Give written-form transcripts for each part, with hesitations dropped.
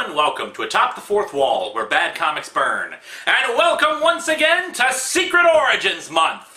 and welcome to Atop the Fourth Wall, where bad comics burn. And welcome once again to Secret Origins Month!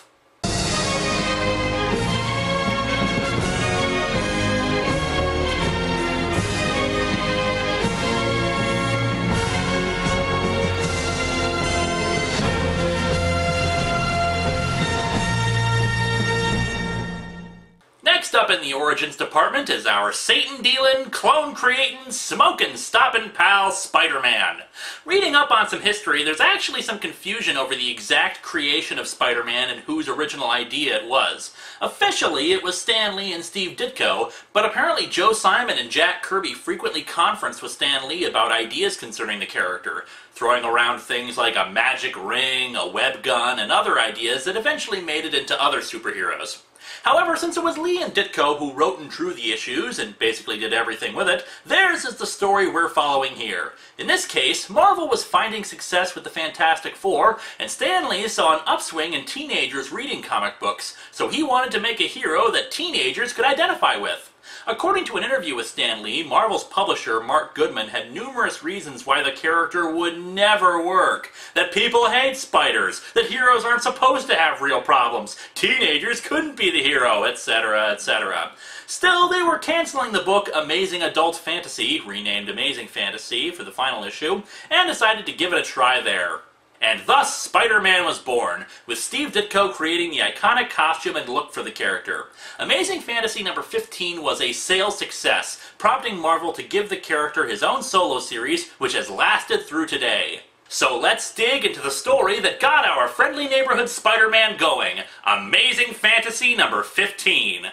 Next up in the Origins department is our Satan-dealing, clone-creating, smoking-stopping pal, Spider-Man. Reading up on some history, there's actually some confusion over the exact creation of Spider-Man and whose original idea it was. Officially, it was Stan Lee and Steve Ditko, but apparently Joe Simon and Jack Kirby frequently conferenced with Stan Lee about ideas concerning the character, throwing around things like a magic ring, a web gun, and other ideas that eventually made it into other superheroes. However, since it was Lee and Ditko who wrote and drew the issues, and basically did everything with it, theirs is the story we're following here. In this case, Marvel was finding success with the Fantastic Four, and Stan Lee saw an upswing in teenagers reading comic books, so he wanted to make a hero that teenagers could identify with. According to an interview with Stan Lee, Marvel's publisher, Mark Goodman, had numerous reasons why the character would never work. That people hate spiders, that heroes aren't supposed to have real problems, teenagers couldn't be the hero, etc., etc. Still, they were canceling the book Amazing Adult Fantasy, renamed Amazing Fantasy, for the final issue, and decided to give it a try there. And thus, Spider-Man was born, with Steve Ditko creating the iconic costume and look for the character. Amazing Fantasy number 15 was a sales success, prompting Marvel to give the character his own solo series, which has lasted through today. So let's dig into the story that got our friendly neighborhood Spider-Man going, Amazing Fantasy number 15.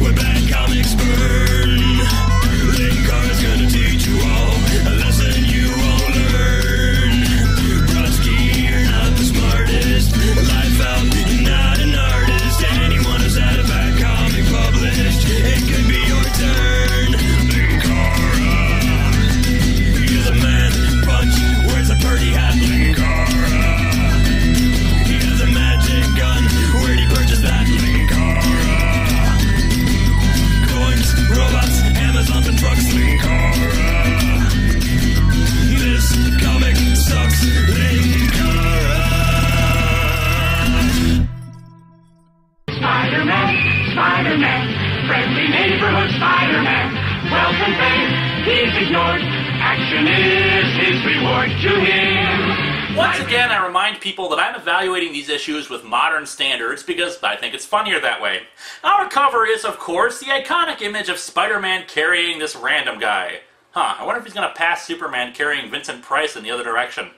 Where bad comics burn. Linkara's gonna teach you all a lesson you won't learn. Brodsky, you're not the smartest. Life out, you're not an artist. Anyone who's had a bad comic published, it could be your turn. Linkara, he's a man punch, wears a pretty hat. Linkara, he has a magic gun. Where'd he purchase that? Linkara. Robots, Amazons, and trucks. Linkara. This comic sucks. Linkara. Spider-Man, Spider-Man, friendly neighborhood Spider-Man. Wealth and fame, he's ignored. Action is his reward to him. Once again, I remind people that I'm evaluating these issues with modern standards because I think it's funnier that way. Our cover is, of course, the iconic image of Spider-Man carrying this random guy. I wonder if he's going to pass Superman carrying Vincent Price in the other direction.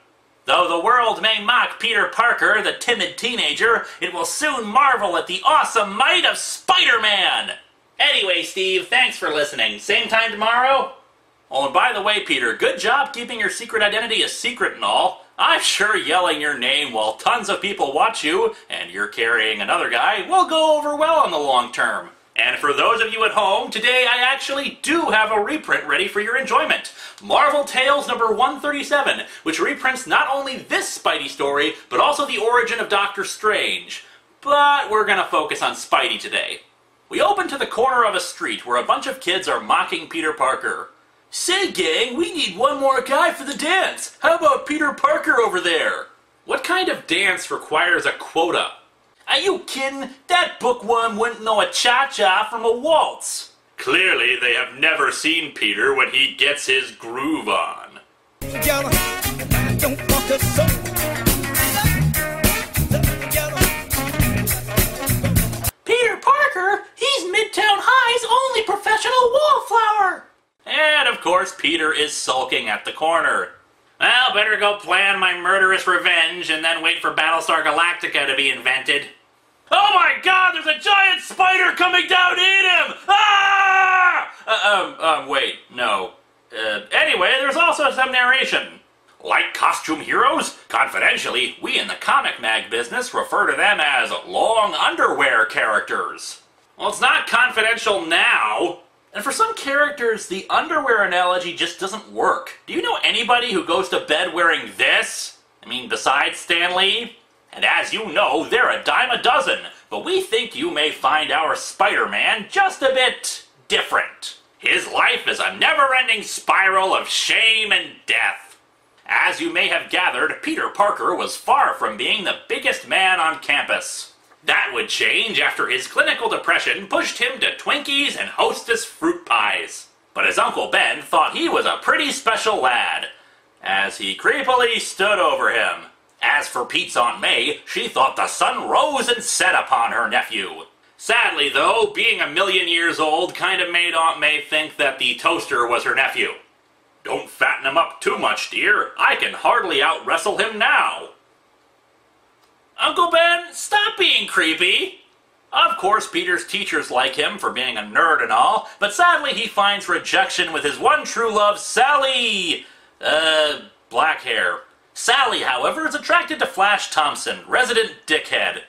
Though the world may mock Peter Parker, the timid teenager, it will soon marvel at the awesome might of Spider-Man! Anyway, Steve, thanks for listening. Same time tomorrow? Oh, and by the way, Peter, good job keeping your secret identity a secret and all. I'm sure yelling your name while tons of people watch you, and you're carrying another guy, will go over well in the long term. And for those of you at home, today I actually do have a reprint ready for your enjoyment. Marvel Tales number 137, which reprints not only this Spidey story, but also the origin of Doctor Strange. But we're gonna focus on Spidey today. We open to the corner of a street where a bunch of kids are mocking Peter Parker. Say, gang, we need one more guy for the dance. How about Peter Parker over there? What kind of dance requires a quota? Are you kidding? That bookworm wouldn't know a cha-cha from a waltz. Clearly, they have never seen Peter when he gets his groove on. Peter Parker? He's Midtown High's only professional wallflower! And, of course, Peter is sulking at the corner. Well, better go plan my murderous revenge and then wait for Battlestar Galactica to be invented. Oh my god, there's a giant spider coming down to eat him! Ah! Wait, no. Anyway, there's also some narration. Like costume heroes? Confidentially, we in the comic mag business refer to them as long underwear characters. Well, it's not confidential now. And for some characters, the underwear analogy just doesn't work. Do you know anybody who goes to bed wearing this? I mean, besides Stan Lee? And as you know, they're a dime a dozen, but we think you may find our Spider-Man just a bit different. His life is a never-ending spiral of shame and death. As you may have gathered, Peter Parker was far from being the biggest man on campus. That would change after his clinical depression pushed him to Twinkies and Hostess fruit pies. But his Uncle Ben thought he was a pretty special lad, as he creepily stood over him. As for Pete's Aunt May, she thought the sun rose and set upon her nephew. Sadly, though, being a million years old kind of made Aunt May think that the toaster was her nephew. Don't fatten him up too much, dear. I can hardly out-wrestle him now. Uncle Ben, stop being creepy. Of course, Peter's teachers like him for being a nerd and all, but sadly he finds rejection with his one true love, Sally... black hair. Sally, however, is attracted to Flash Thompson, resident dickhead.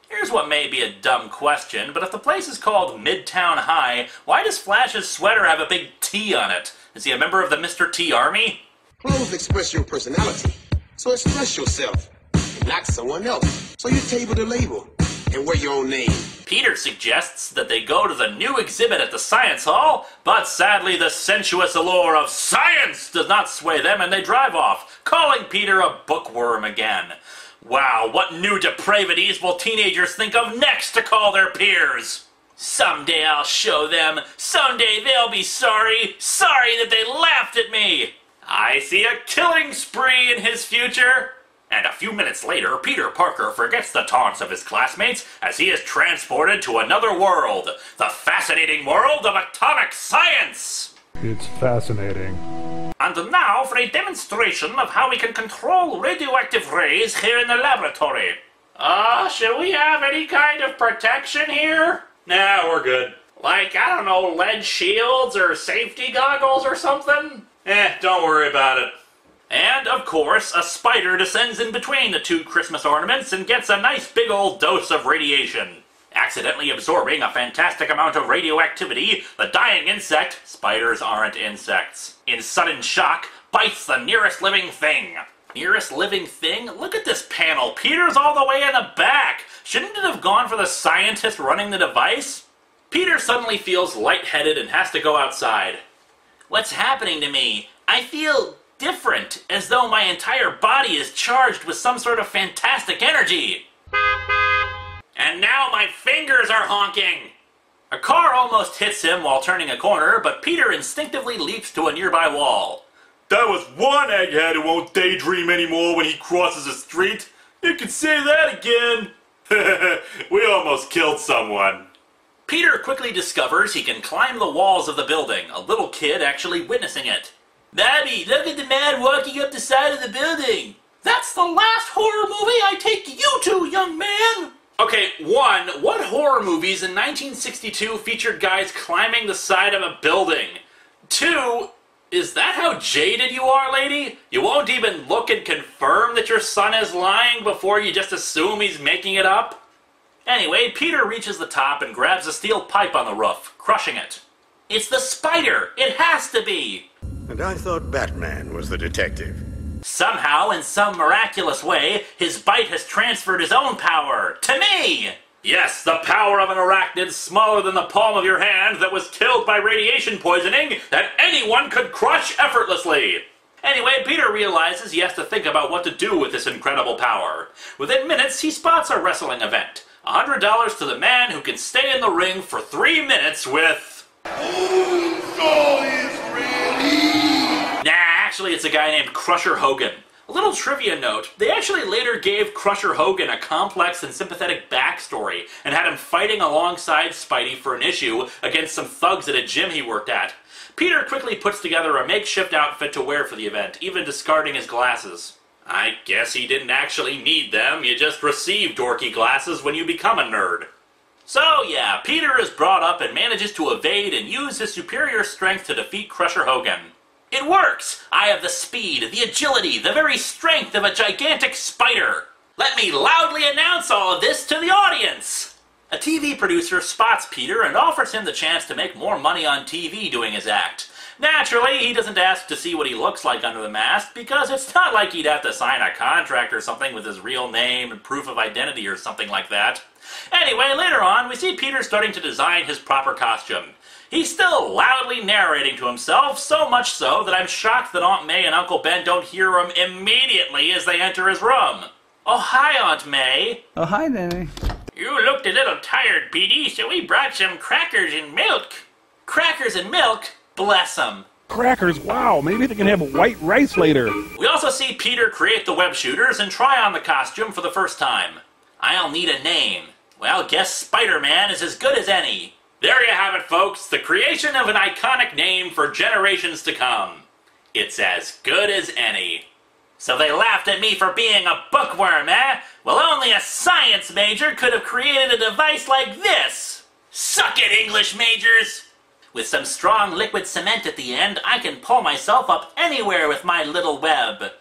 Here's what may be a dumb question, but if the place is called Midtown High, why does Flash's sweater have a big T on it? Is he a member of the Mr. T Army? Clothes express your personality, so express yourself, and not someone else. So you table the label, and wear your own name. Peter suggests that they go to the new exhibit at the Science Hall, but sadly the sensuous allure of science does not sway them and they drive off, calling Peter a bookworm again. Wow, what new depravities will teenagers think of next to call their peers? Someday I'll show them. Someday they'll be sorry. Sorry that they laughed at me. I see a killing spree in his future. And a few minutes later, Peter Parker forgets the taunts of his classmates as he is transported to another world. The fascinating world of atomic science. It's fascinating. And now for a demonstration of how we can control radioactive rays here in the laboratory. Should we have any kind of protection here? Nah, we're good. Like, I don't know, lead shields or safety goggles or something? Don't worry about it. And, of course, a spider descends in between the two Christmas ornaments and gets a nice big old dose of radiation. Accidentally absorbing a fantastic amount of radioactivity, the dying insect, spiders aren't insects, in sudden shock, bites the nearest living thing. Nearest living thing? Look at this panel. Peter's all the way in the back. Shouldn't it have gone for the scientist running the device? Peter suddenly feels lightheaded and has to go outside. What's happening to me? I feel different, as though my entire body is charged with some sort of fantastic energy. And now my fingers are honking! A car almost hits him while turning a corner, but Peter instinctively leaps to a nearby wall. That was one egghead who won't daydream anymore when he crosses the street. You can say that again. We almost killed someone. Peter quickly discovers he can climb the walls of the building, a little kid actually witnessing it. Daddy, look at the man walking up the side of the building. That's the last horror movie I take you to, young man. Okay, one, what horror movies in 1962 featured guys climbing the side of a building? Two, is that how jaded you are, lady? You won't even look and confirm that your son is lying before you just assume he's making it up? Anyway, Peter reaches the top and grabs a steel pipe on the roof, crushing it. It's the spider! It has to be! And I thought Batman was the detective. Somehow, in some miraculous way, his bite has transferred his own power to me! Yes, the power of an arachnid smaller than the palm of your hand that was killed by radiation poisoning that anyone could crush effortlessly! Anyway, Peter realizes he has to think about what to do with this incredible power. Within minutes, he spots a wrestling event. $100 to the man who can stay in the ring for 3 minutes with... Nah, actually it's a guy named Crusher Hogan. A little trivia note, they actually later gave Crusher Hogan a complex and sympathetic backstory and had him fighting alongside Spidey for an issue against some thugs at a gym he worked at. Peter quickly puts together a makeshift outfit to wear for the event, even discarding his glasses. I guess he didn't actually need them, you just receive dorky glasses when you become a nerd. So yeah, Peter is brought up and manages to evade and use his superior strength to defeat Crusher Hogan. It works! I have the speed, the agility, the very strength of a gigantic spider! Let me loudly announce all of this to the audience! A TV producer spots Peter and offers him the chance to make more money on TV doing his act. Naturally, he doesn't ask to see what he looks like under the mask, because it's not like he'd have to sign a contract or something with his real name and proof of identity or something like that. Anyway, later on, we see Peter starting to design his proper costume. He's still loudly narrating to himself, so much so that I'm shocked that Aunt May and Uncle Ben don't hear him immediately as they enter his room. Oh, hi, Aunt May. Oh, hi, Danny. You looked a little tired, Petey, so we brought some crackers and milk. Crackers and milk? Bless 'em. Crackers, wow, maybe they can have white rice later. We also see Peter create the web shooters and try on the costume for the first time. I'll need a name. Well, guess Spider-Man is as good as any. There you have it, folks, the creation of an iconic name for generations to come. It's as good as any. So they laughed at me for being a bookworm, eh? Well, only a science major could have created a device like this. Suck it, English majors! With some strong liquid cement at the end, I can pull myself up anywhere with my little web.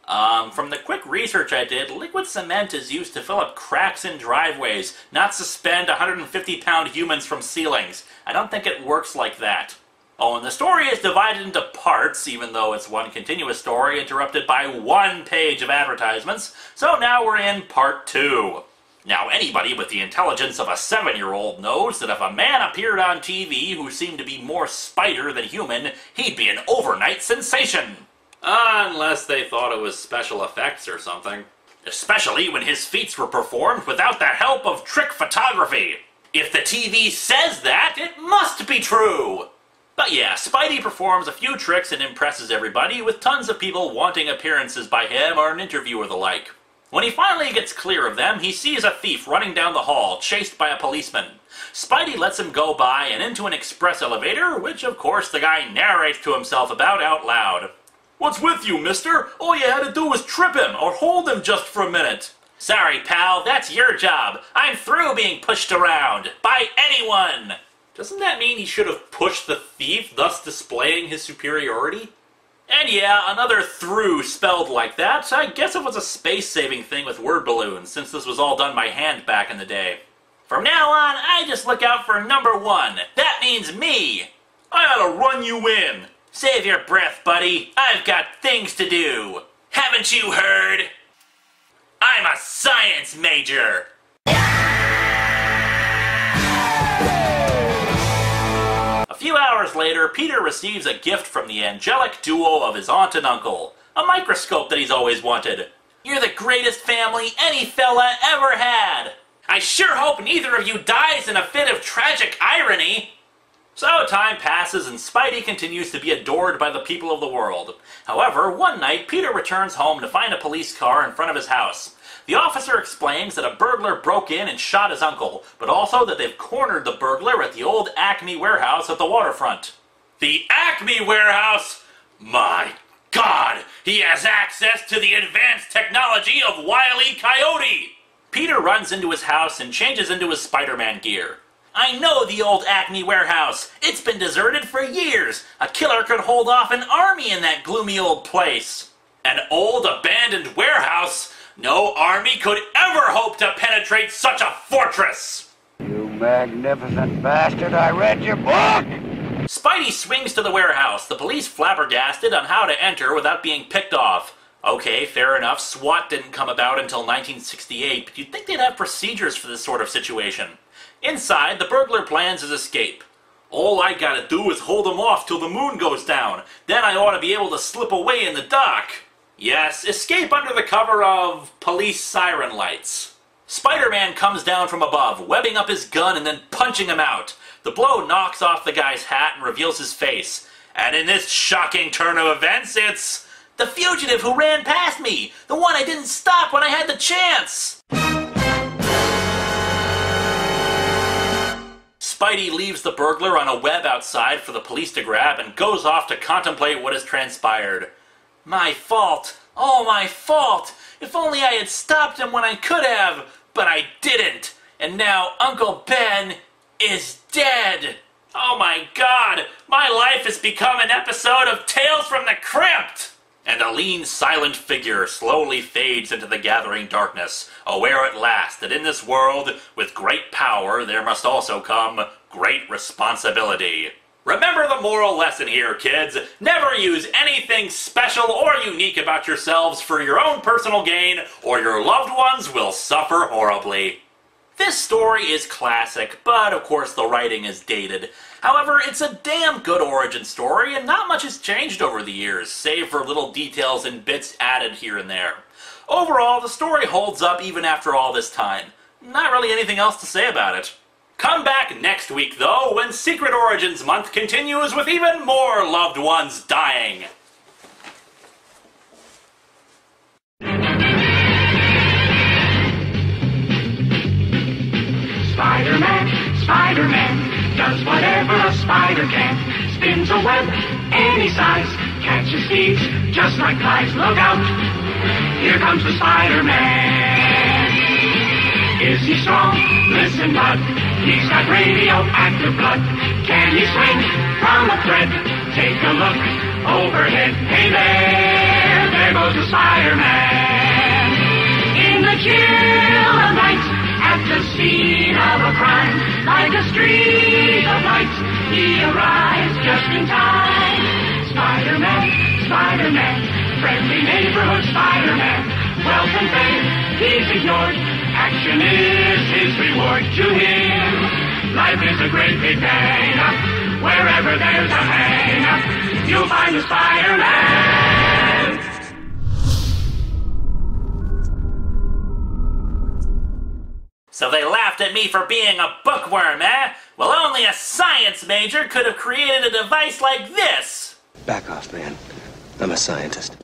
From the quick research I did, liquid cement is used to fill up cracks in driveways, not suspend 150-pound humans from ceilings. I don't think it works like that. Oh, and the story is divided into parts, even though it's one continuous story interrupted by one page of advertisements, so now we're in part 2. Now, anybody with the intelligence of a 7-year-old knows that if a man appeared on TV who seemed to be more spider than human, he'd be an overnight sensation. Unless they thought it was special effects or something. Especially when his feats were performed without the help of trick photography. If the TV says that, it must be true! But yeah, Spidey performs a few tricks and impresses everybody, with tons of people wanting appearances by him or an interview or the like. When he finally gets clear of them, he sees a thief running down the hall, chased by a policeman. Spidey lets him go by and into an express elevator, which of course the guy narrates to himself about out loud. "What's with you, mister? All you had to do was trip him, or hold him just for a minute." "Sorry, pal, that's your job. I'm through being pushed around. By anyone!" Doesn't that mean he should have pushed the thief, thus displaying his superiority? And yeah, another through spelled like that. I guess it was a space-saving thing with word balloons, since this was all done by hand back in the day. From now on, I just look out for number 1. That means me. I ought to run you in. Save your breath, buddy. I've got things to do. Haven't you heard? I'm a science major. A few hours later, Peter receives a gift from the angelic duo of his aunt and uncle. A microscope that he's always wanted. You're the greatest family any fella ever had. I sure hope neither of you dies in a fit of tragic irony. So time passes and Spidey continues to be adored by the people of the world. However, one night Peter returns home to find a police car in front of his house. The officer explains that a burglar broke in and shot his uncle, but also that they've cornered the burglar at the old Acme warehouse at the waterfront. The Acme warehouse? My God! He has access to the advanced technology of Wile E. Coyote! Peter runs into his house and changes into his Spider-Man gear. I know the old Acme warehouse. It's been deserted for years. A killer could hold off an army in that gloomy old place. An old abandoned warehouse? No army could ever hope to penetrate such a fortress! You magnificent bastard, I read your book! Spidey swings to the warehouse, the police flabbergasted on how to enter without being picked off. Okay, fair enough, SWAT didn't come about until 1968, but you'd think they'd have procedures for this sort of situation. Inside, the burglar plans his escape. All I gotta do is hold him off till the moon goes down. Then I ought to be able to slip away in the dark. Yes, escape under the cover of police siren lights. Spider-Man comes down from above, webbing up his gun and then punching him out. The blow knocks off the guy's hat and reveals his face. And in this shocking turn of events, it's the fugitive who ran past me! The one I didn't stop when I had the chance! Spidey leaves the burglar on a web outside for the police to grab and goes off to contemplate what has transpired. My fault. Oh, my fault. If only I had stopped him when I could have. But I didn't. And now Uncle Ben is dead. Oh my God. My life has become an episode of Tales from the Crypt. And a lean, silent figure slowly fades into the gathering darkness, aware at last that in this world, with great power, there must also come great responsibility. Remember the moral lesson here, kids. Never use anything special or unique about yourselves for your own personal gain, or your loved ones will suffer horribly. This story is classic, but of course the writing is dated. However, it's a damn good origin story, and not much has changed over the years, save for little details and bits added here and there. Overall, the story holds up even after all this time. Not really anything else to say about it. Come back next week, though, when Secret Origins Month continues with even more loved ones dying. Spider-Man, Spider-Man, does whatever a spider can. Spins a web any size, catches thieves just like flies. Look out, here comes the Spider-Man. Is he strong? Listen, bud, he's got radioactive blood. Can he swing from a thread? Take a look overhead. Hey there goes the Spider-Man. In the chill of night, at the scene of a crime, like a streak of light, he arrives just in time. Spider-Man, Spider-Man, friendly neighborhood Spider-Man. Wealth and fame, he's ignored. Action is his reward to him. Life is a great big hang-up. Wherever there's a hang-up, you'll find the Spider-Man. So they laughed at me for being a bookworm, eh? Well, only a science major could have created a device like this! Back off, man. I'm a scientist.